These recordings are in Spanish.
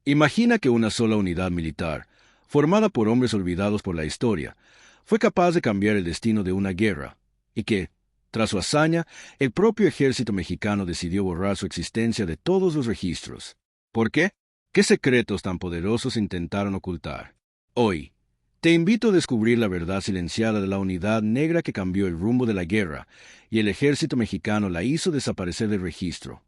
Imagina que una sola unidad militar, formada por hombres olvidados por la historia, fue capaz de cambiar el destino de una guerra, y que, tras su hazaña, el propio ejército mexicano decidió borrar su existencia de todos los registros. ¿Por qué? ¿Qué secretos tan poderosos intentaron ocultar? Hoy, te invito a descubrir la verdad silenciada de la unidad negra que cambió el rumbo de la guerra, y el ejército mexicano la hizo desaparecer del registro.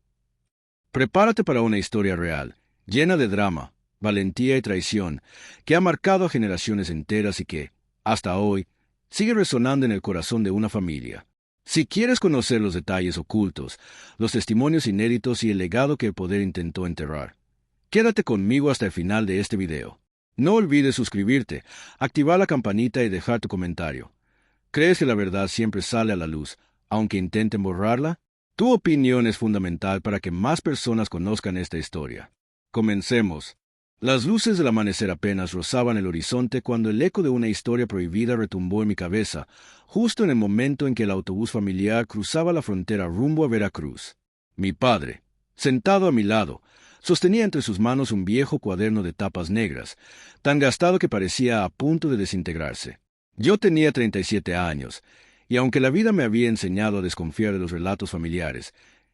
Prepárate para una historia real, llena de drama, valentía y traición, que ha marcado a generaciones enteras y que, hasta hoy, sigue resonando en el corazón de una familia. Si quieres conocer los detalles ocultos, los testimonios inéditos y el legado que el poder intentó enterrar, quédate conmigo hasta el final de este video. No olvides suscribirte, activar la campanita y dejar tu comentario. ¿Crees que la verdad siempre sale a la luz, aunque intenten borrarla? Tu opinión es fundamental para que más personas conozcan esta historia. Comencemos. Las luces del amanecer apenas rozaban el horizonte cuando el eco de una historia prohibida retumbó en mi cabeza, justo en el momento en que el autobús familiar cruzaba la frontera rumbo a Veracruz. Mi padre, sentado a mi lado, sostenía entre sus manos un viejo cuaderno de tapas negras, tan gastado que parecía a punto de desintegrarse. Yo tenía 37 años, y aunque la vida me había enseñado a desconfiar de los relatos familiares,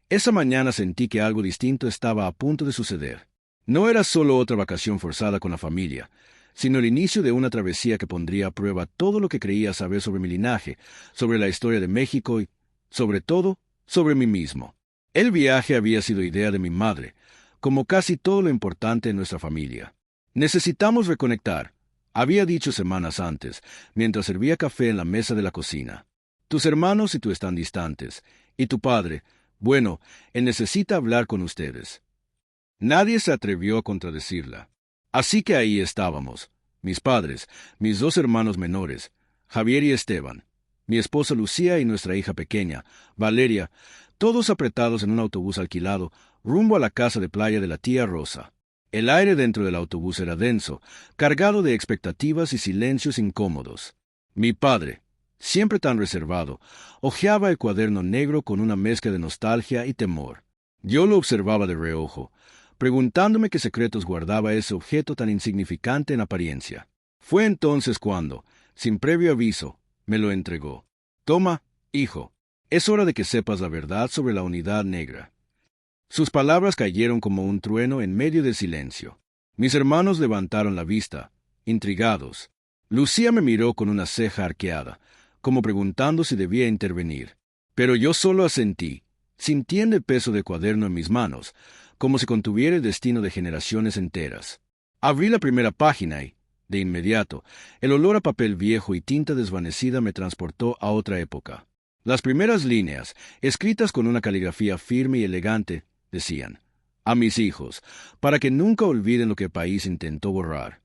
esa mañana sentí que algo distinto estaba a punto de suceder. No era solo otra vacación forzada con la familia, sino el inicio de una travesía que pondría a prueba todo lo que creía saber sobre mi linaje, sobre la historia de México y, sobre todo, sobre mí mismo. El viaje había sido idea de mi madre, como casi todo lo importante en nuestra familia. Necesitamos reconectar, había dicho semanas antes, mientras servía café en la mesa de la cocina. Tus hermanos y tú están distantes, y tu padre, bueno, él necesita hablar con ustedes. Nadie se atrevió a contradecirla. Así que ahí estábamos, mis padres, mis dos hermanos menores, Javier y Esteban, mi esposa Lucía y nuestra hija pequeña, Valeria, todos apretados en un autobús alquilado, rumbo a la casa de playa de la tía Rosa. El aire dentro del autobús era denso, cargado de expectativas y silencios incómodos. Mi padre, siempre tan reservado, hojeaba el cuaderno negro con una mezcla de nostalgia y temor. Yo lo observaba de reojo, preguntándome qué secretos guardaba ese objeto tan insignificante en apariencia. Fue entonces cuando, sin previo aviso, me lo entregó. Toma, hijo, es hora de que sepas la verdad sobre la unidad negra. Sus palabras cayeron como un trueno en medio del silencio. Mis hermanos levantaron la vista, intrigados. Lucía me miró con una ceja arqueada, como preguntando si debía intervenir. Pero yo solo asentí, sintiendo el peso del cuaderno en mis manos, como si contuviera el destino de generaciones enteras. Abrí la primera página y, de inmediato, el olor a papel viejo y tinta desvanecida me transportó a otra época. Las primeras líneas, escritas con una caligrafía firme y elegante, decían: a mis hijos, para que nunca olviden lo que el país intentó borrar.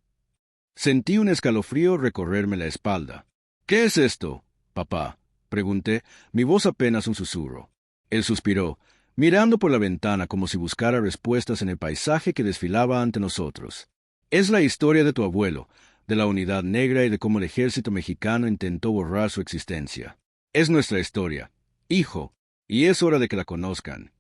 Sentí un escalofrío recorrerme la espalda. ¿Qué es esto, papá?, pregunté, mi voz apenas un susurro. Él suspiró, mirando por la ventana como si buscara respuestas en el paisaje que desfilaba ante nosotros. Es la historia de tu abuelo, de la unidad negra y de cómo el ejército mexicano intentó borrar su existencia. Es nuestra historia, hijo, y es hora de que la conozcan.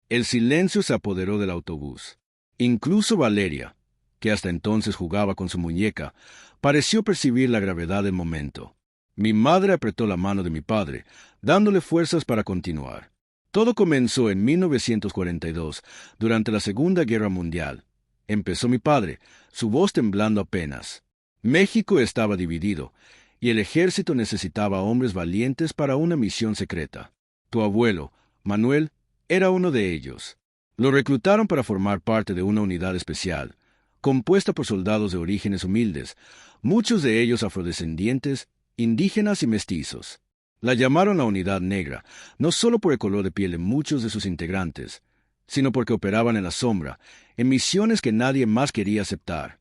El silencio se apoderó del autobús. Incluso Valeria, que hasta entonces jugaba con su muñeca, pareció percibir la gravedad del momento. Mi madre apretó la mano de mi padre, dándole fuerzas para continuar. Todo comenzó en 1942, durante la Segunda Guerra Mundial. Empezó mi padre, su voz temblando apenas. México estaba dividido, y el ejército necesitaba hombres valientes para una misión secreta. Tu abuelo, Manuel, era uno de ellos. Lo reclutaron para formar parte de una unidad especial, compuesta por soldados de orígenes humildes, muchos de ellos afrodescendientes, indígenas y mestizos. La llamaron la Unidad Negra, no solo por el color de piel de muchos de sus integrantes, sino porque operaban en la sombra, en misiones que nadie más quería aceptar.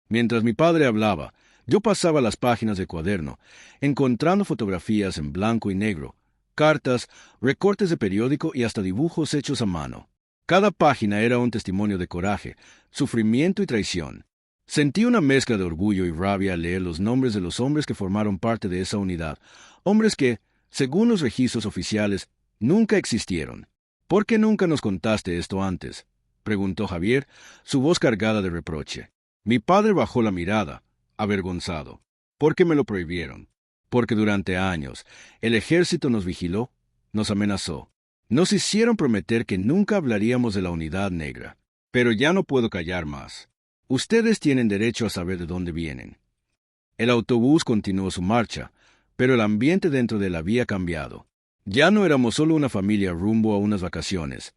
Mientras mi padre hablaba, yo pasaba las páginas del cuaderno, encontrando fotografías en blanco y negro, cartas, recortes de periódico y hasta dibujos hechos a mano. Cada página era un testimonio de coraje, sufrimiento y traición. Sentí una mezcla de orgullo y rabia al leer los nombres de los hombres que formaron parte de esa unidad, hombres que, según los registros oficiales, nunca existieron. ¿Por qué nunca nos contaste esto antes?, preguntó Javier, su voz cargada de reproche. Mi padre bajó la mirada, avergonzado. ¿Por qué me lo prohibieron? Porque durante años el ejército nos vigiló, nos amenazó. Nos hicieron prometer que nunca hablaríamos de la Unidad Negra. Pero ya no puedo callar más. Ustedes tienen derecho a saber de dónde vienen. El autobús continuó su marcha, pero el ambiente dentro de él había cambiado. Ya no éramos solo una familia rumbo a unas vacaciones.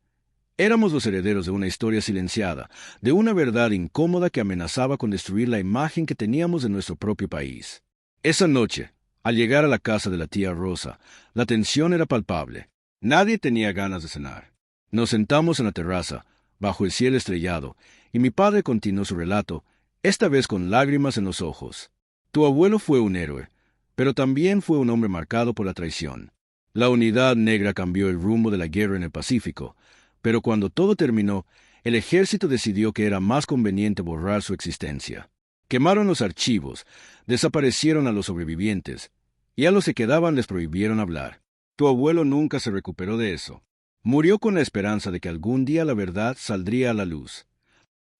Éramos los herederos de una historia silenciada, de una verdad incómoda que amenazaba con destruir la imagen que teníamos de nuestro propio país. Esa noche, al llegar a la casa de la tía Rosa, la tensión era palpable. Nadie tenía ganas de cenar. Nos sentamos en la terraza, bajo el cielo estrellado, y mi padre continuó su relato, esta vez con lágrimas en los ojos. Tu abuelo fue un héroe, pero también fue un hombre marcado por la traición. La Unidad Negra cambió el rumbo de la guerra en el Pacífico, pero cuando todo terminó, el ejército decidió que era más conveniente borrar su existencia. Quemaron los archivos, desaparecieron a los sobrevivientes, y a los que quedaban les prohibieron hablar. Tu abuelo nunca se recuperó de eso. Murió con la esperanza de que algún día la verdad saldría a la luz.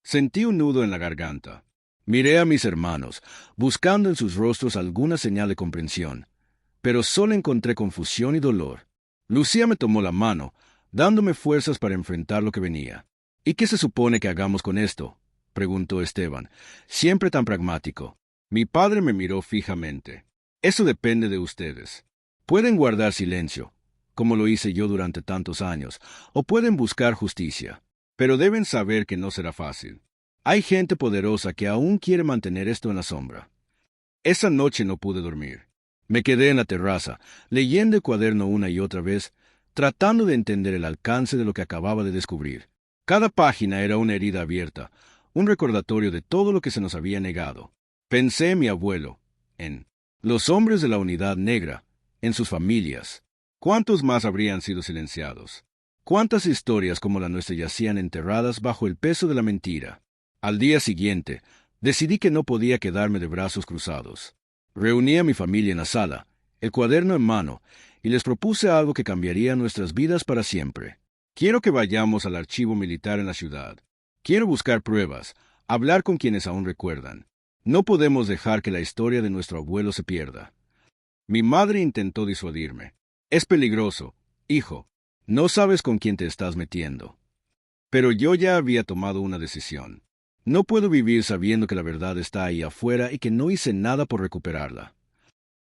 Sentí un nudo en la garganta. Miré a mis hermanos, buscando en sus rostros alguna señal de comprensión, pero solo encontré confusión y dolor. Lucía me tomó la mano, dándome fuerzas para enfrentar lo que venía. ¿Y qué se supone que hagamos con esto?, preguntó Esteban, siempre tan pragmático. Mi padre me miró fijamente. Eso depende de ustedes. Pueden guardar silencio, como lo hice yo durante tantos años, o pueden buscar justicia. Pero deben saber que no será fácil. Hay gente poderosa que aún quiere mantener esto en la sombra. Esa noche no pude dormir. Me quedé en la terraza, leyendo el cuaderno una y otra vez, tratando de entender el alcance de lo que acababa de descubrir. Cada página era una herida abierta, un recordatorio de todo lo que se nos había negado. Pensé en mi abuelo, en los hombres de la Unidad Negra, en sus familias. ¿Cuántos más habrían sido silenciados? ¿Cuántas historias como la nuestra yacían enterradas bajo el peso de la mentira? Al día siguiente, decidí que no podía quedarme de brazos cruzados. Reuní a mi familia en la sala, el cuaderno en mano, y les propuse algo que cambiaría nuestras vidas para siempre. Quiero que vayamos al archivo militar en la ciudad. Quiero buscar pruebas, hablar con quienes aún recuerdan. No podemos dejar que la historia de nuestro abuelo se pierda. Mi madre intentó disuadirme. Es peligroso, hijo. No sabes con quién te estás metiendo. Pero yo ya había tomado una decisión. No puedo vivir sabiendo que la verdad está ahí afuera y que no hice nada por recuperarla.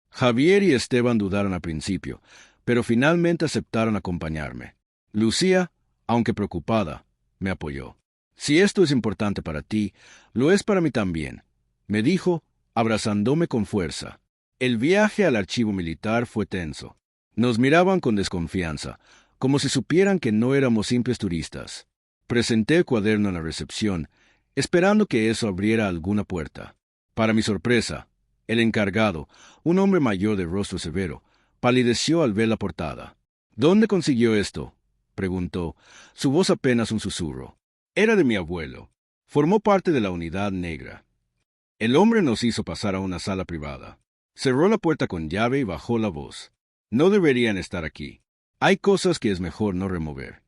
Javier y Esteban dudaron al principio, pero finalmente aceptaron acompañarme. Lucía, aunque preocupada, me apoyó. Si esto es importante para ti, lo es para mí también, me dijo, abrazándome con fuerza. El viaje al archivo militar fue tenso. Nos miraban con desconfianza, como si supieran que no éramos simples turistas. Presenté el cuaderno en la recepción, esperando que eso abriera alguna puerta. Para mi sorpresa, el encargado, un hombre mayor de rostro severo, palideció al ver la portada. ¿Dónde consiguió esto?, preguntó, su voz apenas un susurro. Era de mi abuelo. Formó parte de la Unidad Negra. El hombre nos hizo pasar a una sala privada. Cerró la puerta con llave y bajó la voz. No deberían estar aquí. Hay cosas que es mejor no remover.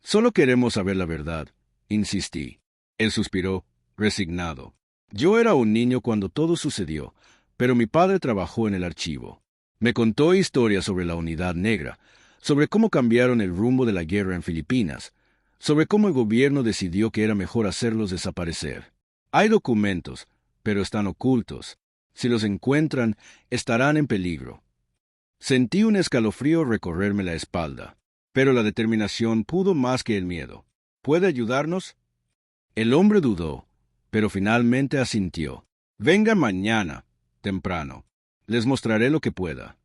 Solo queremos saber la verdad, insistí. Él suspiró, resignado. Yo era un niño cuando todo sucedió, pero mi padre trabajó en el archivo. Me contó historias sobre la Unidad Negra, sobre cómo cambiaron el rumbo de la guerra en Filipinas, sobre cómo el gobierno decidió que era mejor hacerlos desaparecer. Hay documentos, pero están ocultos. Si los encuentran, estarán en peligro. Sentí un escalofrío recorrerme la espalda, pero la determinación pudo más que el miedo. ¿Puede ayudarnos? El hombre dudó, pero finalmente asintió. Venga mañana, temprano. Les mostraré lo que pueda.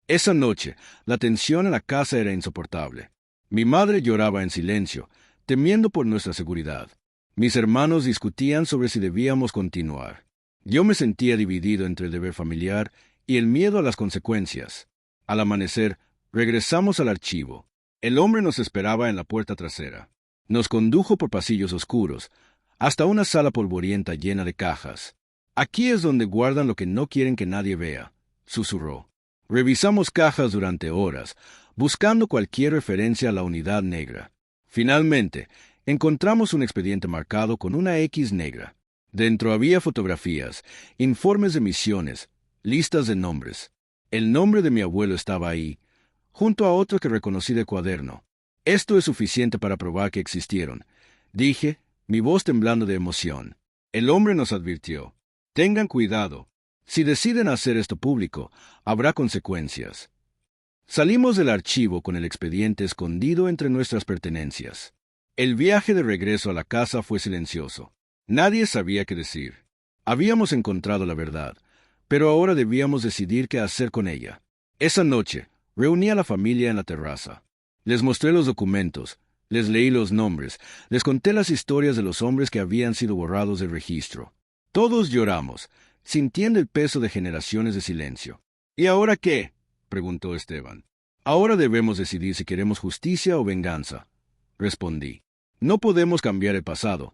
Esa noche, la tensión en la casa era insoportable. Mi madre lloraba en silencio, temiendo por nuestra seguridad. Mis hermanos discutían sobre si debíamos continuar. Yo me sentía dividido entre el deber familiar y el miedo a las consecuencias. Al amanecer, regresamos al archivo. El hombre nos esperaba en la puerta trasera. Nos condujo por pasillos oscuros, hasta una sala polvorienta llena de cajas. Aquí es donde guardan lo que no quieren que nadie vea, susurró. Revisamos cajas durante horas, buscando cualquier referencia a la Unidad Negra. Finalmente, Encontramos un expediente marcado con una X negra. Dentro había fotografías, informes de misiones, listas de nombres. El nombre de mi abuelo estaba ahí, junto a otro que reconocí de cuaderno. Esto es suficiente para probar que existieron, dije, mi voz temblando de emoción. El hombre nos advirtió: tengan cuidado. Si deciden hacer esto público, habrá consecuencias. Salimos del archivo con el expediente escondido entre nuestras pertenencias. El viaje de regreso a la casa fue silencioso. Nadie sabía qué decir. Habíamos encontrado la verdad, pero ahora debíamos decidir qué hacer con ella. Esa noche, reuní a la familia en la terraza. Les mostré los documentos, les leí los nombres, les conté las historias de los hombres que habían sido borrados del registro. Todos lloramos, sintiendo el peso de generaciones de silencio. ¿Y ahora qué?, preguntó Esteban. Ahora debemos decidir si queremos justicia o venganza, respondí. No podemos cambiar el pasado,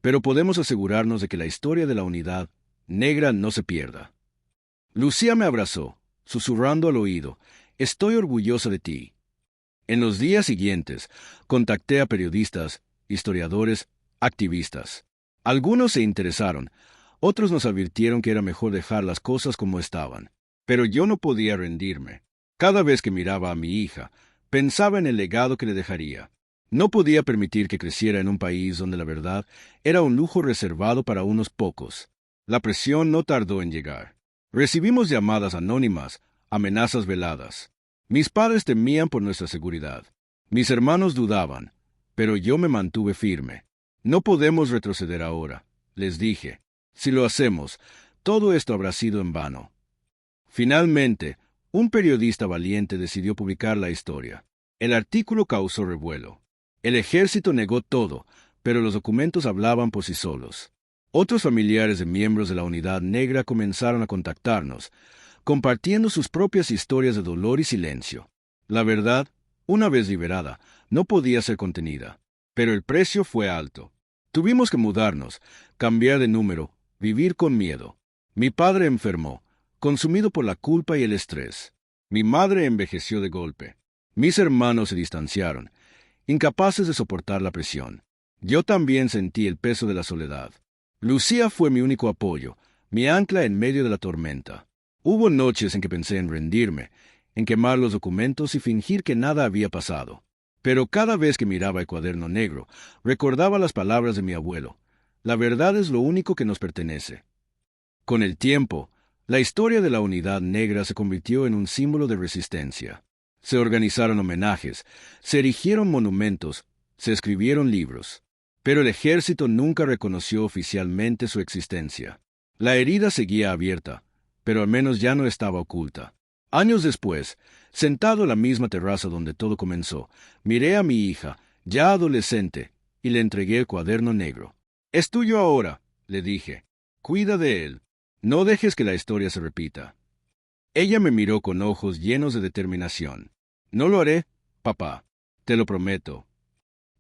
pero podemos asegurarnos de que la historia de la unidad negra no se pierda. Lucía me abrazó, susurrando al oído: estoy orgullosa de ti. En los días siguientes, contacté a periodistas, historiadores, activistas. Algunos se interesaron, otros nos advirtieron que era mejor dejar las cosas como estaban. Pero yo no podía rendirme. Cada vez que miraba a mi hija, pensaba en el legado que le dejaría. No podía permitir que creciera en un país donde la verdad era un lujo reservado para unos pocos. La presión no tardó en llegar. Recibimos llamadas anónimas, amenazas veladas. Mis padres temían por nuestra seguridad. Mis hermanos dudaban, pero yo me mantuve firme. No podemos retroceder ahora, les dije. Si lo hacemos, todo esto habrá sido en vano. Finalmente, un periodista valiente decidió publicar la historia. El artículo causó revuelo. El ejército negó todo, pero los documentos hablaban por sí solos. Otros familiares de miembros de la Unidad Negra comenzaron a contactarnos, compartiendo sus propias historias de dolor y silencio. La verdad, una vez liberada, no podía ser contenida, pero el precio fue alto. Tuvimos que mudarnos, cambiar de número, vivir con miedo. Mi padre enfermó, consumido por la culpa y el estrés. Mi madre envejeció de golpe. Mis hermanos se distanciaron, incapaces de soportar la presión. Yo también sentí el peso de la soledad. Lucía fue mi único apoyo, mi ancla en medio de la tormenta. Hubo noches en que pensé en rendirme, en quemar los documentos y fingir que nada había pasado. Pero cada vez que miraba el cuaderno negro, recordaba las palabras de mi abuelo: la verdad es lo único que nos pertenece. Con el tiempo, la historia de la Unidad Negra se convirtió en un símbolo de resistencia. Se organizaron homenajes, se erigieron monumentos, se escribieron libros. Pero el ejército nunca reconoció oficialmente su existencia. La herida seguía abierta, pero al menos ya no estaba oculta. Años después, sentado en la misma terraza donde todo comenzó, miré a mi hija, ya adolescente, y le entregué el cuaderno negro. «Es tuyo ahora», le dije. «Cuida de él. No dejes que la historia se repita». Ella me miró con ojos llenos de determinación. «No lo haré, papá. Te lo prometo».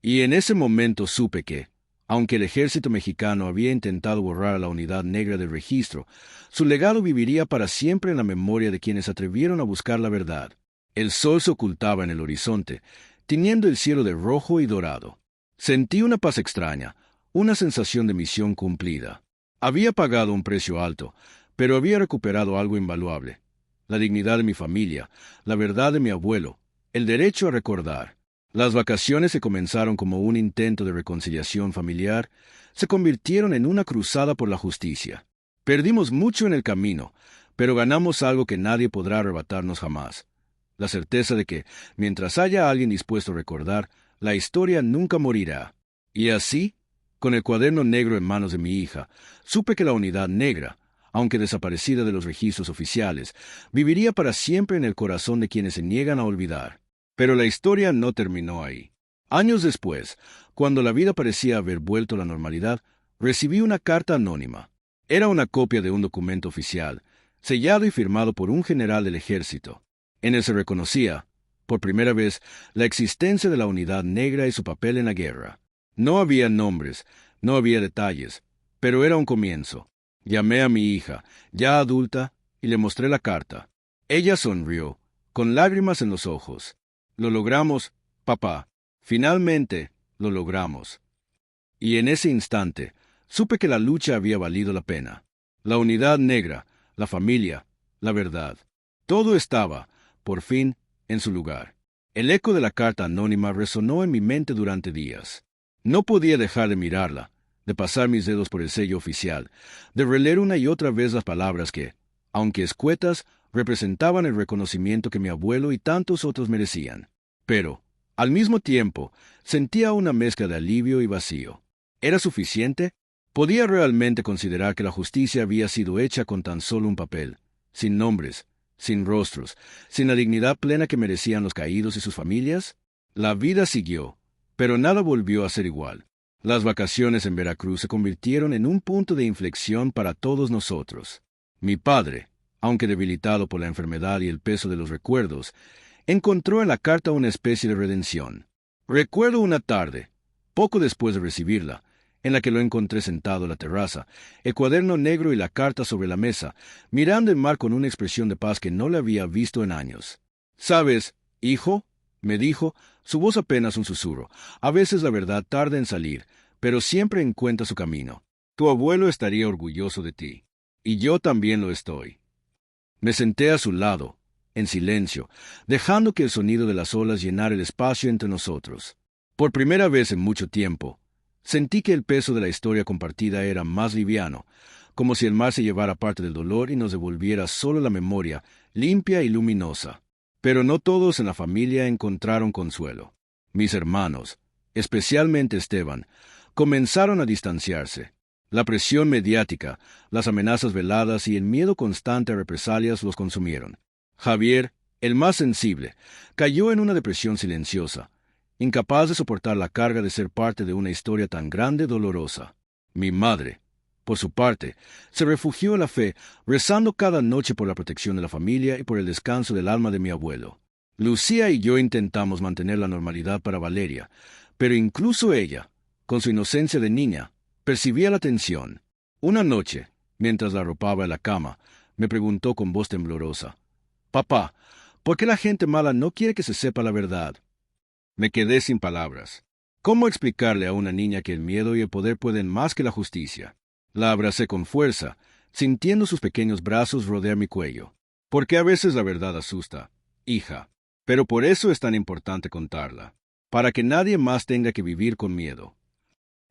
Y en ese momento supe que, aunque el ejército mexicano había intentado borrar a la Unidad Negra del registro, su legado viviría para siempre en la memoria de quienes atrevieron a buscar la verdad. El sol se ocultaba en el horizonte, tiñendo el cielo de rojo y dorado. Sentí una paz extraña, una sensación de misión cumplida. Había pagado un precio alto, pero había recuperado algo invaluable: la dignidad de mi familia, la verdad de mi abuelo, el derecho a recordar. Las vacaciones que comenzaron como un intento de reconciliación familiar se convirtieron en una cruzada por la justicia. Perdimos mucho en el camino, pero ganamos algo que nadie podrá arrebatarnos jamás: la certeza de que, mientras haya alguien dispuesto a recordar, la historia nunca morirá. Y así, con el cuaderno negro en manos de mi hija, supe que la Unidad Negra, aunque desaparecida de los registros oficiales, viviría para siempre en el corazón de quienes se niegan a olvidar. Pero la historia no terminó ahí. Años después, cuando la vida parecía haber vuelto a la normalidad, recibí una carta anónima. Era una copia de un documento oficial, sellado y firmado por un general del ejército. En él se reconocía, por primera vez, la existencia de la Unidad Negra y su papel en la guerra. No había nombres, no había detalles, pero era un comienzo. Llamé a mi hija, ya adulta, y le mostré la carta. Ella sonrió, con lágrimas en los ojos. «Lo logramos, papá. Finalmente, lo logramos». Y en ese instante, supe que la lucha había valido la pena. La unidad negra, la familia, la verdad. Todo estaba, por fin, en su lugar. El eco de la carta anónima resonó en mi mente durante días. No podía dejar de mirarla, de pasar mis dedos por el sello oficial, de releer una y otra vez las palabras que, aunque escuetas, representaban el reconocimiento que mi abuelo y tantos otros merecían. Pero, al mismo tiempo, sentía una mezcla de alivio y vacío. ¿Era suficiente? ¿Podía realmente considerar que la justicia había sido hecha con tan solo un papel, sin nombres, sin rostros, sin la dignidad plena que merecían los caídos y sus familias? La vida siguió, pero nada volvió a ser igual. Las vacaciones en Veracruz se convirtieron en un punto de inflexión para todos nosotros. Mi padre, aunque debilitado por la enfermedad y el peso de los recuerdos, encontró en la carta una especie de redención. Recuerdo una tarde, poco después de recibirla, en la que lo encontré sentado en la terraza, el cuaderno negro y la carta sobre la mesa, mirando el mar con una expresión de paz que no le había visto en años. «¿Sabes, hijo?», me dijo, su voz apenas un susurro. «A veces la verdad tarda en salir, pero siempre encuentra su camino. Tu abuelo estaría orgulloso de ti. Y yo también lo estoy». Me senté a su lado, en silencio, dejando que el sonido de las olas llenara el espacio entre nosotros. Por primera vez en mucho tiempo, sentí que el peso de la historia compartida era más liviano, como si el mar se llevara parte del dolor y nos devolviera solo la memoria, limpia y luminosa. Pero no todos en la familia encontraron consuelo. Mis hermanos, especialmente Esteban, comenzaron a distanciarse. La presión mediática, las amenazas veladas y el miedo constante a represalias los consumieron. Javier, el más sensible, cayó en una depresión silenciosa, incapaz de soportar la carga de ser parte de una historia tan grande y dolorosa. Mi madre, por su parte, se refugió en la fe, rezando cada noche por la protección de la familia y por el descanso del alma de mi abuelo. Lucía y yo intentamos mantener la normalidad para Valeria, pero incluso ella, con su inocencia de niña, percibía la tensión. Una noche, mientras la arropaba en la cama, me preguntó con voz temblorosa: «Papá, ¿por qué la gente mala no quiere que se sepa la verdad?». Me quedé sin palabras. ¿Cómo explicarle a una niña que el miedo y el poder pueden más que la justicia? La abracé con fuerza, sintiendo sus pequeños brazos rodear mi cuello. Porque a veces la verdad asusta, hija. Pero por eso es tan importante contarla. Para que nadie más tenga que vivir con miedo.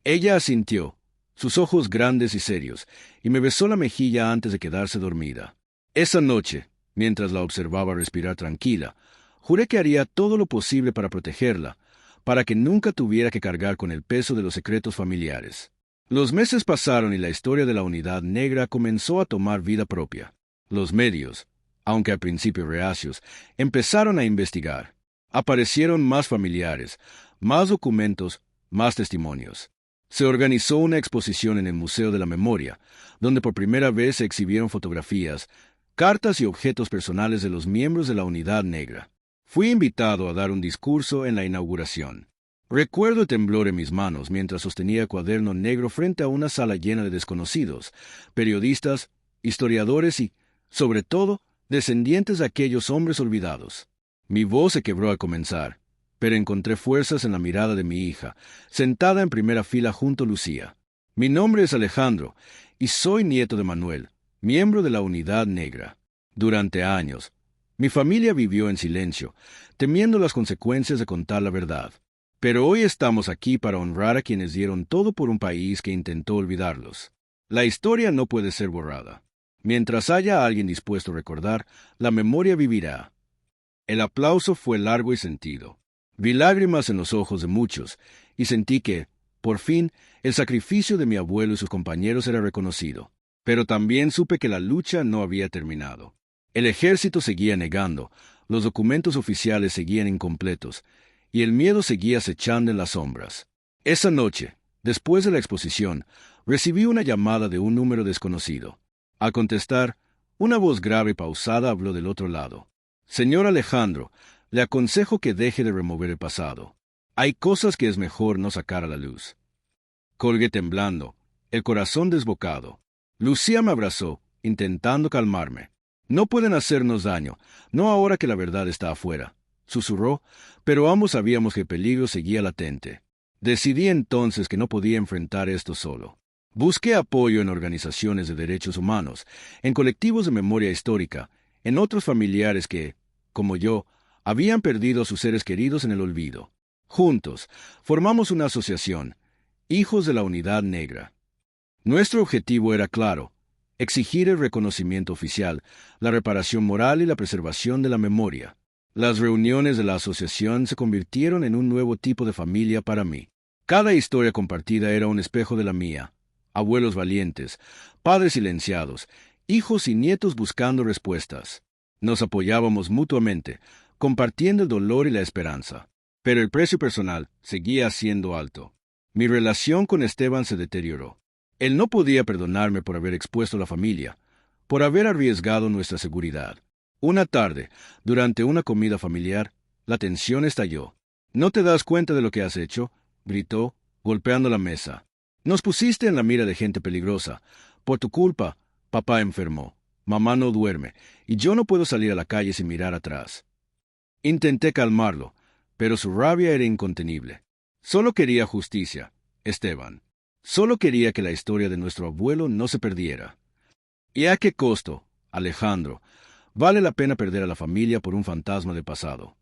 Ella asintió, sus ojos grandes y serios, y me besó la mejilla antes de quedarse dormida. Esa noche, mientras la observaba respirar tranquila, juré que haría todo lo posible para protegerla, para que nunca tuviera que cargar con el peso de los secretos familiares. Los meses pasaron y la historia de la Unidad Negra comenzó a tomar vida propia. Los medios, aunque al principio reacios, empezaron a investigar. Aparecieron más familiares, más documentos, más testimonios. Se organizó una exposición en el Museo de la Memoria, donde por primera vez se exhibieron fotografías, cartas y objetos personales de los miembros de la Unidad Negra. Fui invitado a dar un discurso en la inauguración. Recuerdo el temblor en mis manos mientras sostenía el cuaderno negro frente a una sala llena de desconocidos, periodistas, historiadores y, sobre todo, descendientes de aquellos hombres olvidados. Mi voz se quebró al comenzar, pero encontré fuerzas en la mirada de mi hija, sentada en primera fila junto a Lucía. Mi nombre es Alejandro, y soy nieto de Manuel, miembro de la Unidad Negra. Durante años, mi familia vivió en silencio, temiendo las consecuencias de contar la verdad. Pero hoy estamos aquí para honrar a quienes dieron todo por un país que intentó olvidarlos. La historia no puede ser borrada. Mientras haya alguien dispuesto a recordar, la memoria vivirá. El aplauso fue largo y sentido. Vi lágrimas en los ojos de muchos, y sentí que, por fin, el sacrificio de mi abuelo y sus compañeros era reconocido. Pero también supe que la lucha no había terminado. El ejército seguía negando, los documentos oficiales seguían incompletos, y el miedo seguía acechando en las sombras. Esa noche, después de la exposición, recibí una llamada de un número desconocido. Al contestar, una voz grave y pausada habló del otro lado. «Señor Alejandro, le aconsejo que deje de remover el pasado. Hay cosas que es mejor no sacar a la luz». Colgué temblando, el corazón desbocado. Lucía me abrazó, intentando calmarme. «No pueden hacernos daño, no ahora que la verdad está afuera», susurró, pero ambos sabíamos que el peligro seguía latente. Decidí entonces que no podía enfrentar esto solo. Busqué apoyo en organizaciones de derechos humanos, en colectivos de memoria histórica, en otros familiares que, como yo, habían perdido a sus seres queridos en el olvido. Juntos, formamos una asociación, Hijos de la Unidad Negra. Nuestro objetivo era claro: exigir el reconocimiento oficial, la reparación moral y la preservación de la memoria. Las reuniones de la asociación se convirtieron en un nuevo tipo de familia para mí. Cada historia compartida era un espejo de la mía. Abuelos valientes, padres silenciados, hijos y nietos buscando respuestas. Nos apoyábamos mutuamente, compartiendo el dolor y la esperanza. Pero el precio personal seguía siendo alto. Mi relación con Esteban se deterioró. Él no podía perdonarme por haber expuesto a la familia, por haber arriesgado nuestra seguridad. Una tarde, durante una comida familiar, la tensión estalló. «¿No te das cuenta de lo que has hecho?», gritó, golpeando la mesa. «Nos pusiste en la mira de gente peligrosa. Por tu culpa, papá enfermó, mamá no duerme, y yo no puedo salir a la calle sin mirar atrás». Intenté calmarlo, pero su rabia era incontenible. Solo quería justicia, Esteban. Solo quería que la historia de nuestro abuelo no se perdiera. ¿Y a qué costo, Alejandro? Vale la pena perder a la familia por un fantasma del pasado.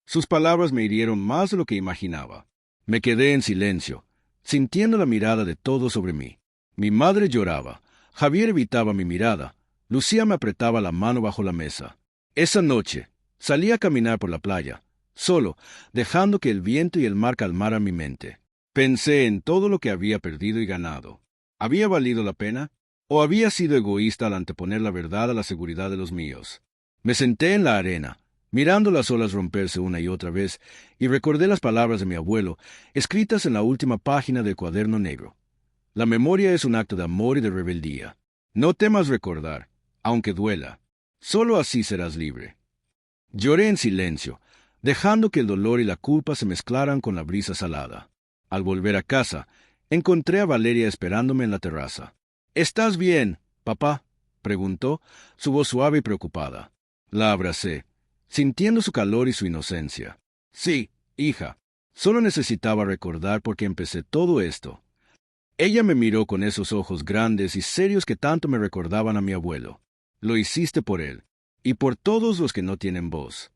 Sus palabras me hirieron más de lo que imaginaba. Me quedé en silencio, sintiendo la mirada de todos sobre mí. Mi madre lloraba, Javier evitaba mi mirada, Lucía me apretaba la mano bajo la mesa. Esa noche, salí a caminar por la playa, solo, dejando que el viento y el mar calmaran mi mente. Pensé en todo lo que había perdido y ganado. ¿Había valido la pena? ¿O había sido egoísta al anteponer la verdad a la seguridad de los míos? Me senté en la arena, mirando las olas romperse una y otra vez, y recordé las palabras de mi abuelo, escritas en la última página del Cuaderno Negro. La memoria es un acto de amor y de rebeldía. No temas recordar, aunque duela. Solo así serás libre. Lloré en silencio, dejando que el dolor y la culpa se mezclaran con la brisa salada. Al volver a casa, encontré a Valeria esperándome en la terraza. «¿Estás bien, papá?», preguntó, su voz suave y preocupada. La abracé, sintiendo su calor y su inocencia. «Sí, hija, solo necesitaba recordar por qué empecé todo esto». Ella me miró con esos ojos grandes y serios que tanto me recordaban a mi abuelo. «Lo hiciste por él, y por todos los que no tienen voz».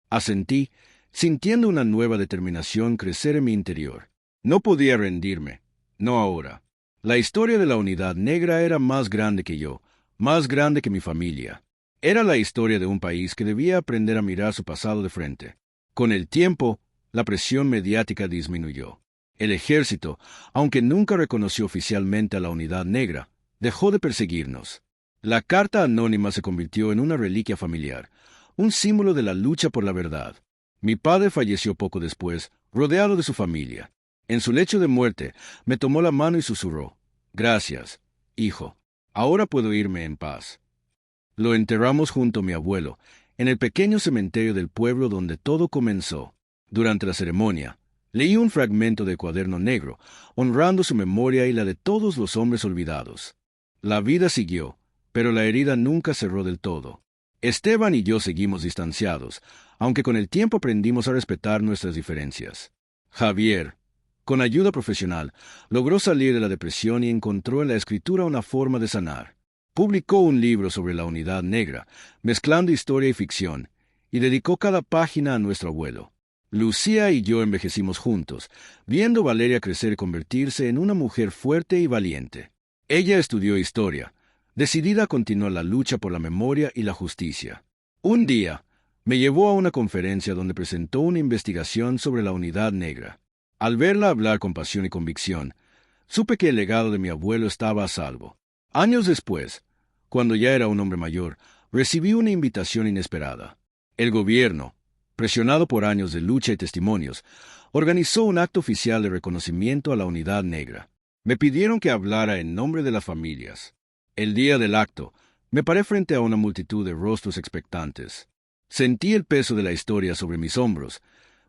Asentí, sintiendo una nueva determinación crecer en mi interior. No podía rendirme, no ahora. La historia de la Unidad Negra era más grande que yo, más grande que mi familia. Era la historia de un país que debía aprender a mirar su pasado de frente. Con el tiempo, la presión mediática disminuyó. El ejército, aunque nunca reconoció oficialmente a la Unidad Negra, dejó de perseguirnos. La carta anónima se convirtió en una reliquia familiar, un símbolo de la lucha por la verdad. Mi padre falleció poco después, rodeado de su familia. En su lecho de muerte, me tomó la mano y susurró: «Gracias, hijo. Ahora puedo irme en paz». Lo enterramos junto a mi abuelo, en el pequeño cementerio del pueblo donde todo comenzó. Durante la ceremonia, leí un fragmento del Cuaderno Negro, honrando su memoria y la de todos los hombres olvidados. La vida siguió, pero la herida nunca cerró del todo. Esteban y yo seguimos distanciados, aunque con el tiempo aprendimos a respetar nuestras diferencias. Javier, con ayuda profesional, logró salir de la depresión y encontró en la escritura una forma de sanar. Publicó un libro sobre la Unidad Negra, mezclando historia y ficción, y dedicó cada página a nuestro abuelo. Lucía y yo envejecimos juntos, viendo a Valeria crecer y convertirse en una mujer fuerte y valiente. Ella estudió historia, decidida a continuar la lucha por la memoria y la justicia. Un día, me llevó a una conferencia donde presentó una investigación sobre la Unidad Negra. Al verla hablar con pasión y convicción, supe que el legado de mi abuelo estaba a salvo. Años después, cuando ya era un hombre mayor, recibí una invitación inesperada. El gobierno, presionado por años de lucha y testimonios, organizó un acto oficial de reconocimiento a la Unidad Negra. Me pidieron que hablara en nombre de las familias. El día del acto, me paré frente a una multitud de rostros expectantes. Sentí el peso de la historia sobre mis hombros,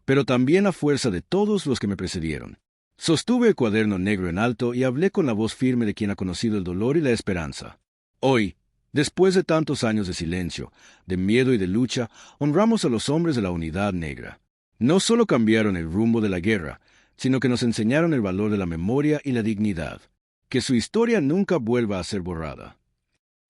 pero también la fuerza de todos los que me precedieron. Sostuve el Cuaderno Negro en alto y hablé con la voz firme de quien ha conocido el dolor y la esperanza. Hoy, después de tantos años de silencio, de miedo y de lucha, honramos a los hombres de la Unidad Negra. No solo cambiaron el rumbo de la guerra, sino que nos enseñaron el valor de la memoria y la dignidad. Que su historia nunca vuelva a ser borrada.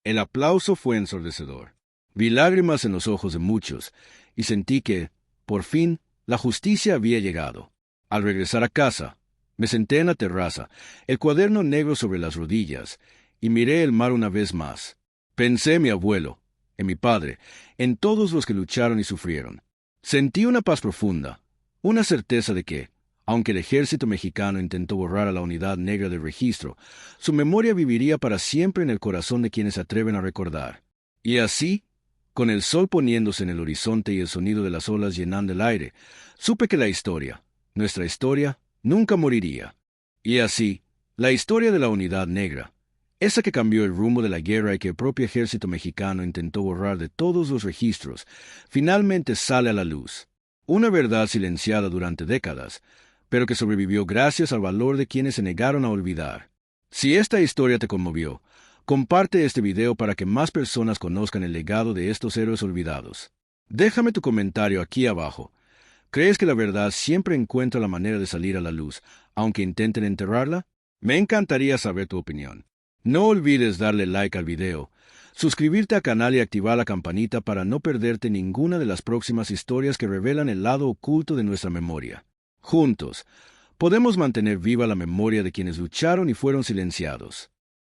El aplauso fue ensordecedor. Vi lágrimas en los ojos de muchos y sentí que, por fin, la justicia había llegado. Al regresar a casa, me senté en la terraza, el cuaderno negro sobre las rodillas, y miré el mar una vez más. Pensé en mi abuelo, en mi padre, en todos los que lucharon y sufrieron. Sentí una paz profunda, una certeza de que, aunque el ejército mexicano intentó borrar a la unidad negra del registro, su memoria viviría para siempre en el corazón de quienes se atreven a recordar. Y así, con el sol poniéndose en el horizonte y el sonido de las olas llenando el aire, supe que la historia, nuestra historia, nunca moriría. Y así, la historia de la unidad negra, esa que cambió el rumbo de la guerra y que el propio ejército mexicano intentó borrar de todos los registros, finalmente sale a la luz. Una verdad silenciada durante décadas, pero que sobrevivió gracias al valor de quienes se negaron a olvidar. Si esta historia te conmovió, comparte este video para que más personas conozcan el legado de estos héroes olvidados. Déjame tu comentario aquí abajo. ¿Crees que la verdad siempre encuentra la manera de salir a la luz, aunque intenten enterrarla? Me encantaría saber tu opinión. No olvides darle like al video, suscribirte al canal y activar la campanita para no perderte ninguna de las próximas historias que revelan el lado oculto de nuestra memoria. Juntos, podemos mantener viva la memoria de quienes lucharon y fueron silenciados.